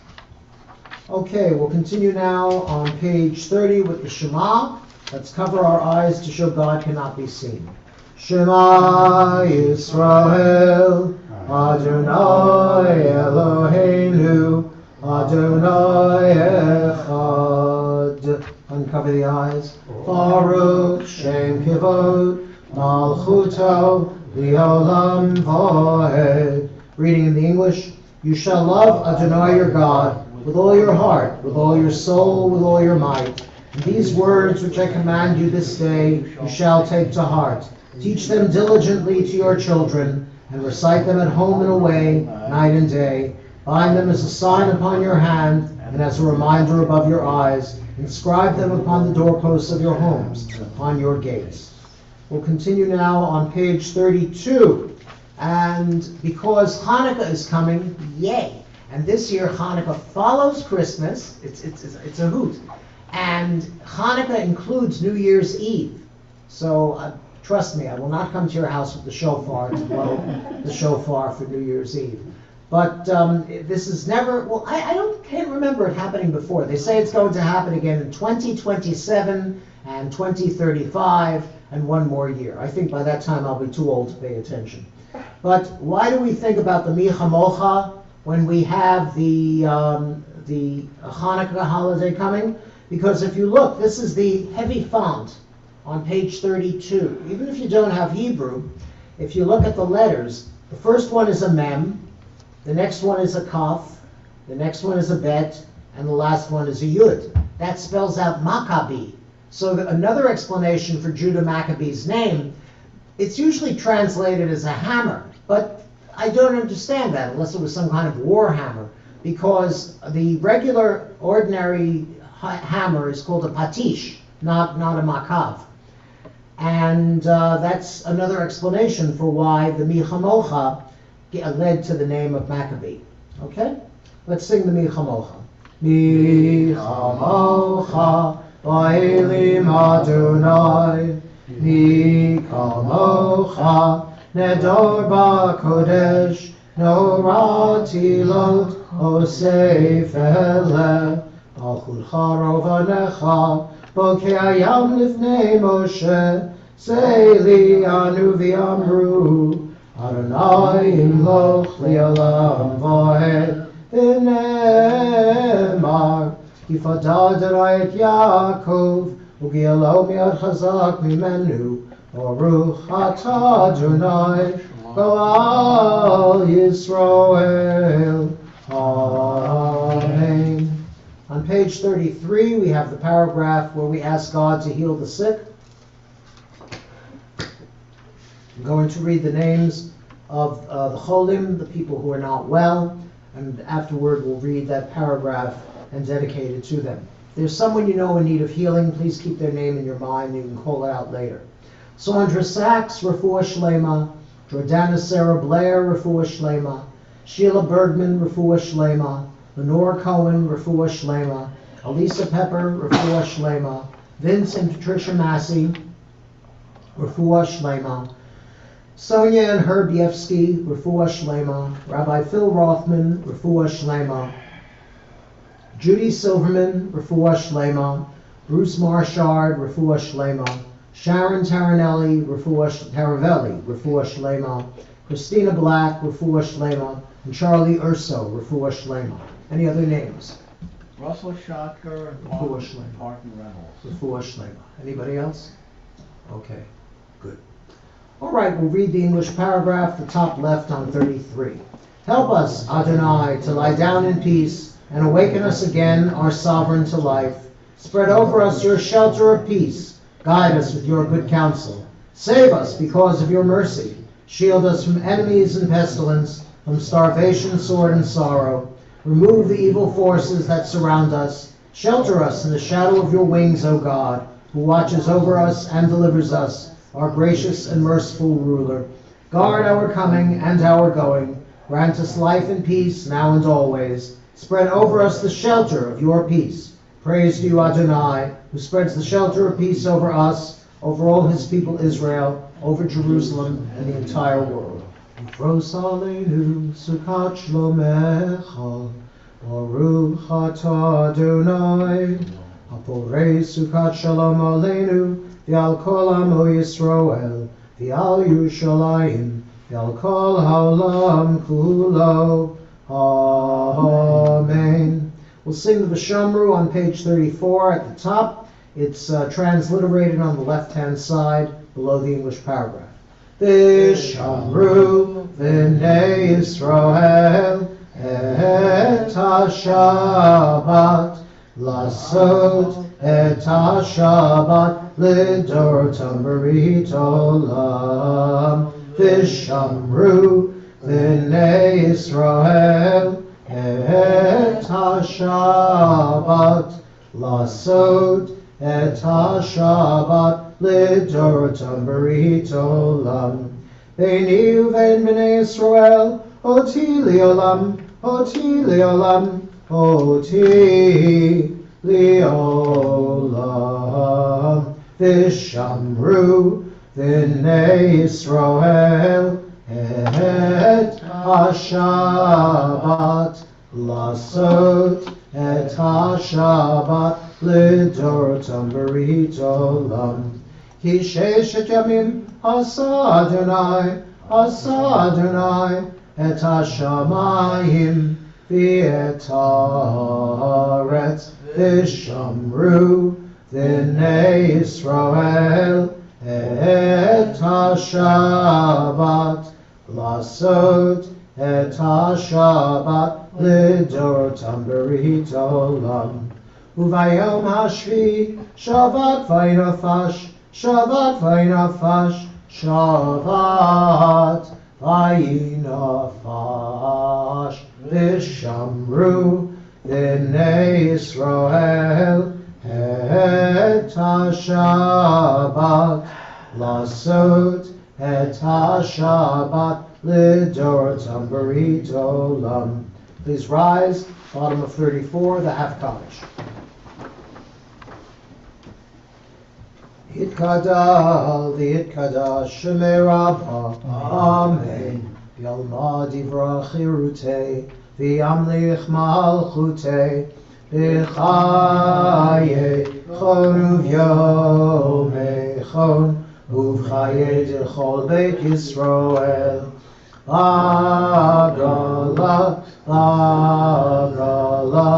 Speaker 1: Okay, we'll continue now on page 30 with the Shema. Let's cover our eyes to show God cannot be seen. Shema Yisrael, Adonai Eloheinu, Adonai Echad. Uncover the eyes. Baruch Shem Kivod, Malchuto, Leolam Vaed. Reading in the English. You shall love Adonai your God with all your heart, with all your soul, with all your might. And these words which I command you this day, you shall take to heart. Teach them diligently to your children, and recite them at home and away, night and day. Bind them as a sign upon your hand, and as a reminder above your eyes. Inscribe them upon the doorposts of your homes, and upon your gates. We'll continue now on page 32. And because Hanukkah is coming, yay! And this year Hanukkah follows Christmas. It's a hoot. And Hanukkah includes New Year's Eve. So trust me, I will not come to your house with the shofar to blow the shofar for New Year's Eve. But this is never, well, can't remember it happening before. They say it's going to happen again in 2027 and 2035 and one more year. I think by that time I'll be too old to pay attention. But why do we think about the Mi Chamocha when we have the Hanukkah holiday coming? Because if you look, this is the heavy font on page 32. Even if you don't have Hebrew, if you look at the letters, the first one is a mem, the next one is a kaf, the next one is a bet, and the last one is a yud. That spells out Maccabi. So another explanation for Judah Maccabee's name, it's usually translated as a hammer, but I don't understand that unless it was some kind of war hammer, because the regular, ordinary hammer is called a patish, not a makav. And that's another explanation for why the Michamocha led to the name of Maccabee. Okay? Let's sing the Michamocha. Michamocha Ba'elim Adonai Michamocha Nedor Ba'kodesh Norati Lot Osef Eleh Ba'chulcha Rovanecha Bokei Hayam Lifnei Moshe Seili Anu V'Amru Adonai Imloch Li'olam V'ed V'nemar Yifadad Ra'et Yaakov U'gi'alo Mi'ad Chazak Mimenu Baruch Atah Adonai Go'al Yisrael. Amen. On page 33, we have the paragraph where we ask God to heal the sick. I'm going to read the names of the cholim, the people who are not well, and afterward we'll read that paragraph and dedicate it to them. If there's someone you know in need of healing, please keep their name in your mind. You can call it out later. Sandra Sachs, Refuah Shlema. Jordana Sarah Blair, Refuah Shlema. Sheila Bergman, Refuah Shlema. Lenore Cohen, Refuah Shlema. Elisa Pepper, Refuah Shlema. Vince and Patricia Massey, Refuah Shlema. Sonia and Herb Yevsky, Refuah Shlema. Rabbi Phil Rothman, Refuah Shlema. Judy Silverman, Refuah Shlema. Bruce Marshard, Refuah Shlema. Sharon Taravelli, Refuah Shlema. Christina Black, Refuah Shlema. And Charlie Urso, Refuah Shlema. Any other names?
Speaker 2: Russell Schottker and
Speaker 1: Refuah Shlema.
Speaker 2: Martin Reynolds.
Speaker 1: Refuah Shlema. Anybody else? Okay, good. All right, we'll read the English paragraph, the top left on 33. Help us, Adonai, to lie down in peace and awaken us again, our sovereign to life. Spread over us your shelter of peace. Guide us with your good counsel. Save us because of your mercy. Shield us from enemies and pestilence, from starvation, sword, and sorrow. Remove the evil forces that surround us. Shelter us in the shadow of your wings, O God, who watches over us and delivers us, our gracious and merciful ruler. Guard our coming and our going. Grant us life and peace now and always. Spread over us the shelter of your peace. Praise to you, Adonai, who spreads the shelter of peace over us, over all his people Israel, over Jerusalem and the entire world. Ufros aleinu sukat shlomecha, Baruch atah Adonai, haporei sukat shalom aleinu, v'al kol amo Yisrael, v'al Yerushalayim, v'al kol haolam kulo. Amen. We'll sing the V'shamru on page 34 at the top. It's transliterated on the left-hand side below the English paragraph. V'shamru v'nei Yisrael et ha-Shabbat lasot et ha-Shabbat lidor tamrit olam. V'shamru v'nei Yisrael et ha-Shabbat lasot et ha-Shabbat lidorotam berit olam. Beini uvein b'nei Yisrael oti liolam, oti liolam, oti liolam. V'shamru v'nei Yisrael et ha-Shabbat lasot et ha-Shabbat lidorotam berit olam. Ki sheshet yamim asa Adonai et ha-shamayim v'et haaretz. V'shamru v'nei Yisrael et ha-Shabbat לעשות את השבת לדורותם ברית עולם. וביום השביעי שבת וינפש, שבת וינפש, שבת וינפש. ושמרו בני ישראל את השבת, לעשות את השבת לדורותם ברית עולם. Please rise, bottom of 34, the half Kaddish. Yitkadal v'yitkadash shemei Rabbah, Amen. V'yalma divra chirutei, v'yamlich malchutei, v'chaye chon uv'yomei chon, uv'chaye d'chol beit Yisroel. Agala, agala,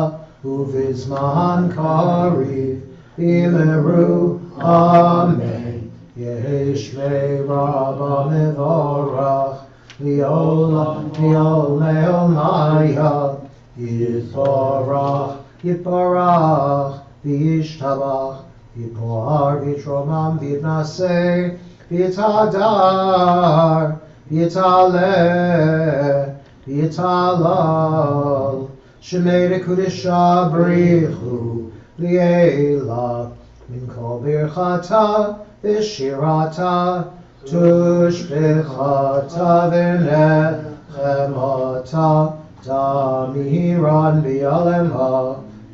Speaker 1: uvizman kariv, v'yimeru, Amen. Yeshmei Rabbah mevorach, v'yolam, v'yolmei olmaya, yitbarach, yitbarach, v'yishtabach, v'yipor, v'yitromam, v'yitnaseh, v'yitadar, v'yitaleh, v'yitalal, shemei dekudesha b'richu, li'elah, min kol birchata v'shirata, tushbechata v'nechemata, damiran v'yalemha,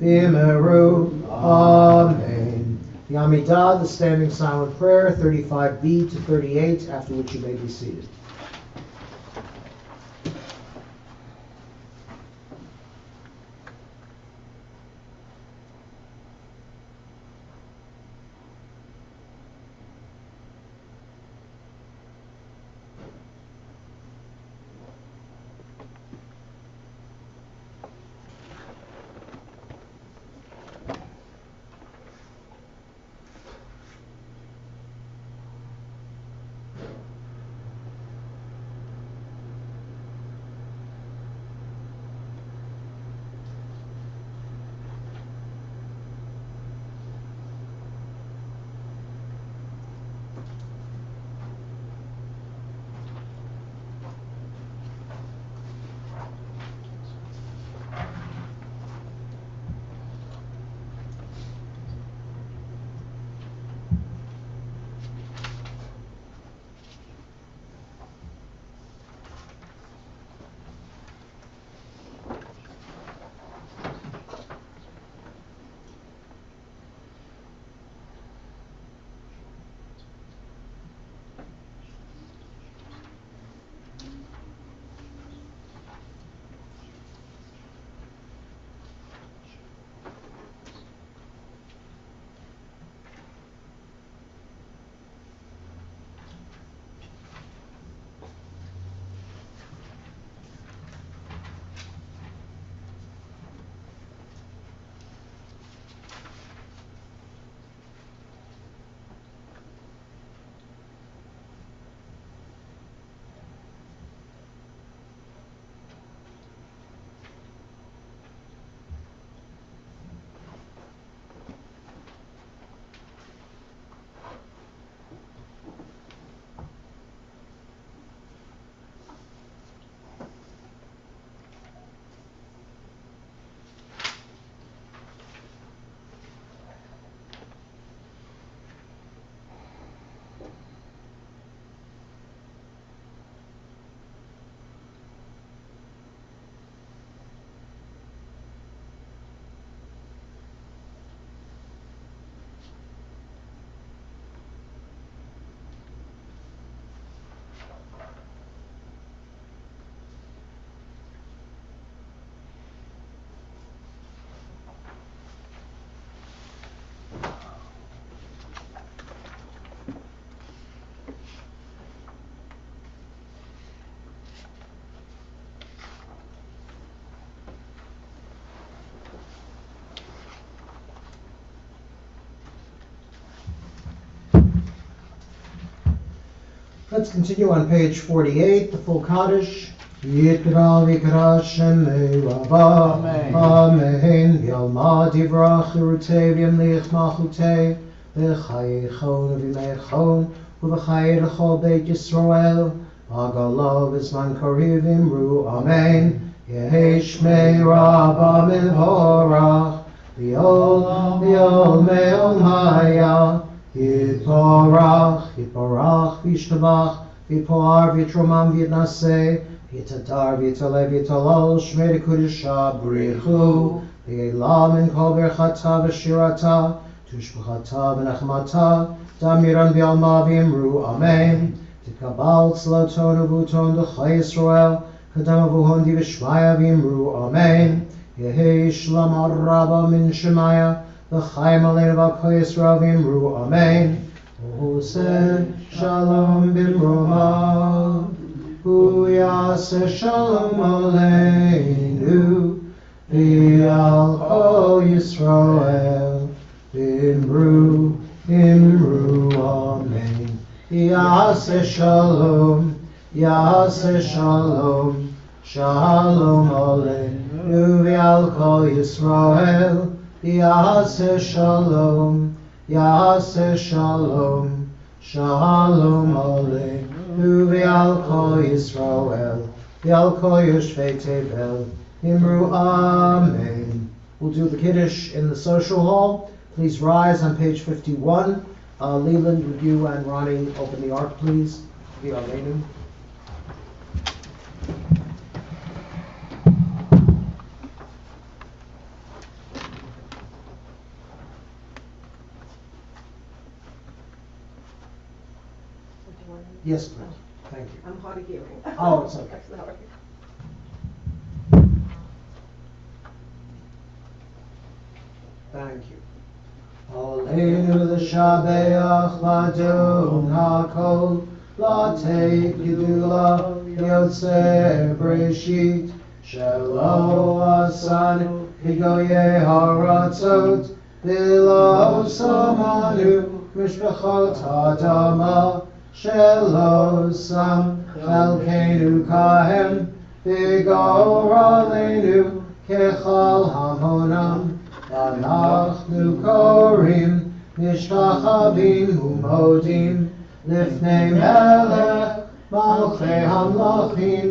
Speaker 1: v'yimeru, Amen. The Amidah, the standing silent prayer, 35b to 38, after which you may be seated. Let's continue on page 48, the full Kaddish. Yikra v'ikra Shemei Rabba, Amen. V'yalma divrach Yerutei v'yamlich malchutei, v'chayechon v'yimechon, v'chayei l'chol Beit Yisrael, v'agalav v'zman kariv imru, Amen. Yehi Shmei Rabba mevorach, v'yol me'ol maya, Yitporach, v'yishtabach, v'yipor, v'yitromam, v'yitnaseh, Yitadar, Yitaleh, Yitalal, Shmei Kudisha, Brichu, V'yelam in Kol Berchata V'shirata, Tushbachata V'nechmata, Damiran V'yalma V'yimru, Amen. Tikabal Tzlaton Uvuton D'chai Yisrael, Kadam Avuhon V'shmaya V'yimru, Amen. Yehi Shlam Rabba Min Shemaya, V'chaim Alein V'akoi Yisrael V'yimru, Amen. Ose Shalom B'mromav, Hu yaseh shalom aleinu, v'al kol Yisrael, imru, amen. Yaseh shalom, shalom aleinu, v'al kol Yisrael, yaseh shalom, shalom aleinu. V'al kol Yisrael, v'al kol Yoshvei Tevel, Imru, Amen. We'll do the Kiddush in the social hall. Please rise on page 51. Leland, would you and Ronnie open the ark, please? The Armenu. Yes, please. Thank you.
Speaker 5: I'm hard of hearing.
Speaker 1: Oh, it's okay.
Speaker 5: Sorry.
Speaker 1: Thank you. Aleinu l'shabeach l'adon hakol, l'ateit gedula yotzei breshit, shelo asanu higoyei haratzot, v'lo samanu mishpachot hadama, shelo sam chelkeinu kahem, v'goralenu kechal hamonam, Anachnu korim, mishtachavim umodim, lifnei melech, malchei hamlachim,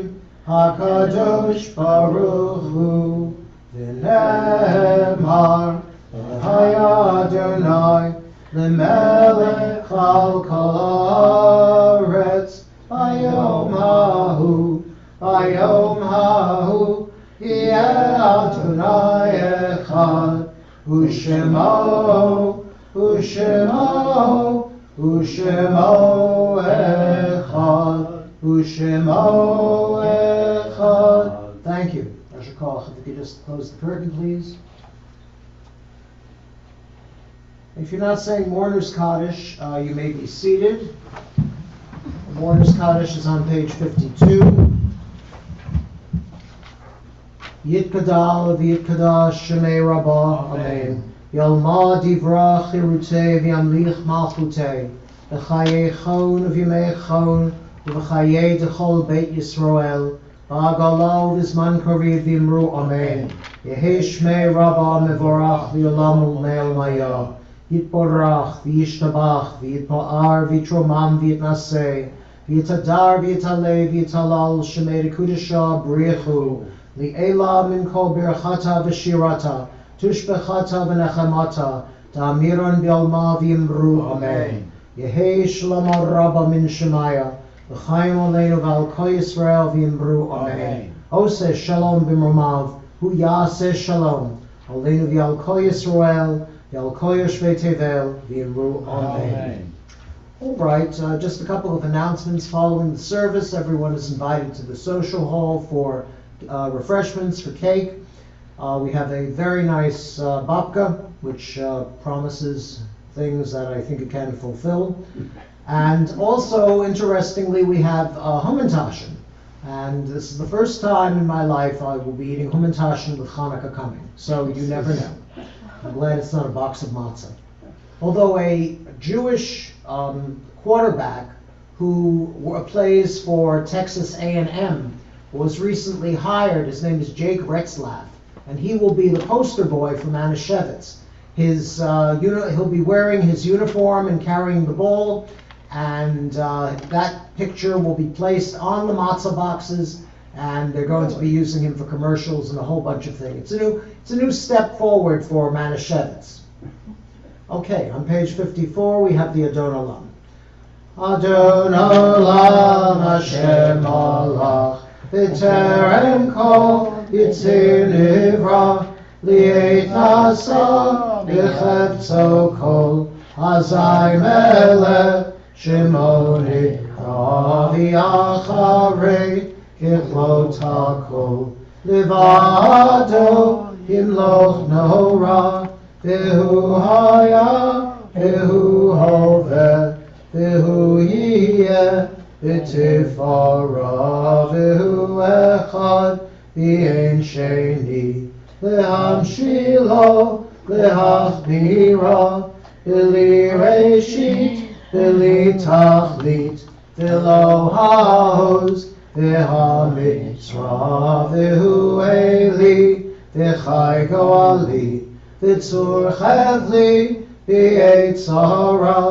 Speaker 1: hakadosh baruch hu, v'nemar, v'haya Adonai, l'melech al kol haaretz, bayom hahu, yeh Adonai echad, Ushemo echad. Thank you. Rosh Koch, if you could just close the curtain, please. If you're not saying Mourner's Kaddish, you may be seated. The Mourner's Kaddish is on page 52. Yitkadal v'yitkadash Shemei Rabbah, Amen. Yalma divrach Yerutei v'yamlich malchutei, v'chayechon v'yimechon, v'chayei d'chol Beit Yisrael, v'agalav v'zman kariv v'imru, Amen. Yehi Shmei Rabbah mevorach v'yolam u'me'el maya, yitborach v'yishtabach v'yitpa'ar v'yitromam v'yitnaseh, v'yitadar v'yitaleh v'yitalal Shemei Kudisha brichu, Li'ela min kol birchata v'shirata, tushbechata v'nechemata, ta'amiran bi'alma v'yimru, Amen. Yehi shlomo rabba min shemaya, v'chaim aleinu v'al kol Yisrael v'yimru, Amen. Ose shalom b'mromav, hu yaseh shalom, aleinu v'al kol Yisrael, v'al kol yoshvei tevel, v'yimru, Amen. All right, just a couple of announcements following the service. Everyone is invited to the social hall for refreshments, for cake. We have a very nice babka, which promises things that I think it can fulfill. And also, interestingly, we have Hummentaschen. And this is the first time in my life I will be eating Hummentaschen with Hanukkah coming. So you never know. I'm glad it's not a box of matzah. Although a Jewish quarterback who plays for Texas A&M, was recently hired. His name is Jake Retzlaff, and he will be the poster boy for Manischewitz. He'll be wearing his uniform and carrying the ball, and that picture will be placed on the matzah boxes, and they're going to be using him for commercials and a whole bunch of things. It's a new step forward for Manischewitz. Okay, on page 54 we have the Adon Olam. Adon Olam Hashem Malach B'terem kol Yitzir Nivra Li'et Nasa B'chefzo kol Hazai Melech Shemo Nikra V'Acharei Kichlot HaKol Livado Yimloch Nora V'hu Haya V'hu Hoveh V'hu Yiyeh V'tifara V'hu Echad V'ein Sheni Lehamshilo Lehachmira V'li Reshit V'li Tachlit V'lo Haoz V'ha-mitzra V'hu Eli V'chai Goali V'tzur Chevli V'yetzara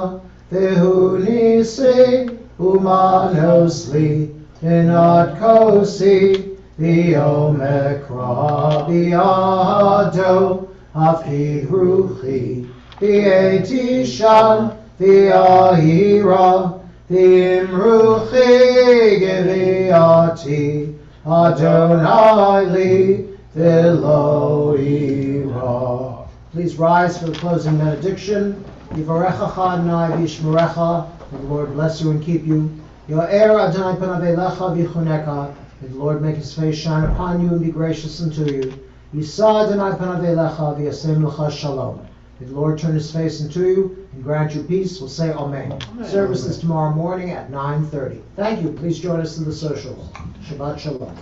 Speaker 1: V'hu Nisi Umanosli V'nad Kosi V'yomekra V'yado Hafki Ruchi V'yetishan V'yahira V'imruchi Geviyati Adonai li V'lo ira. Please rise for the closing benediction. Yivarechacha Adonai v'yishmerecha. May the Lord bless you and keep you. Yo'er Adonai panav elecha v'chuneka. May the Lord make his face shine upon you and be gracious unto you. Yisa Adonai panav elecha v'yasem lecha shalom. May the Lord turn his face unto you and grant you peace. We'll say Amen. Service is tomorrow morning at 9:30. Thank you. Please join us in the socials. Shabbat Shalom.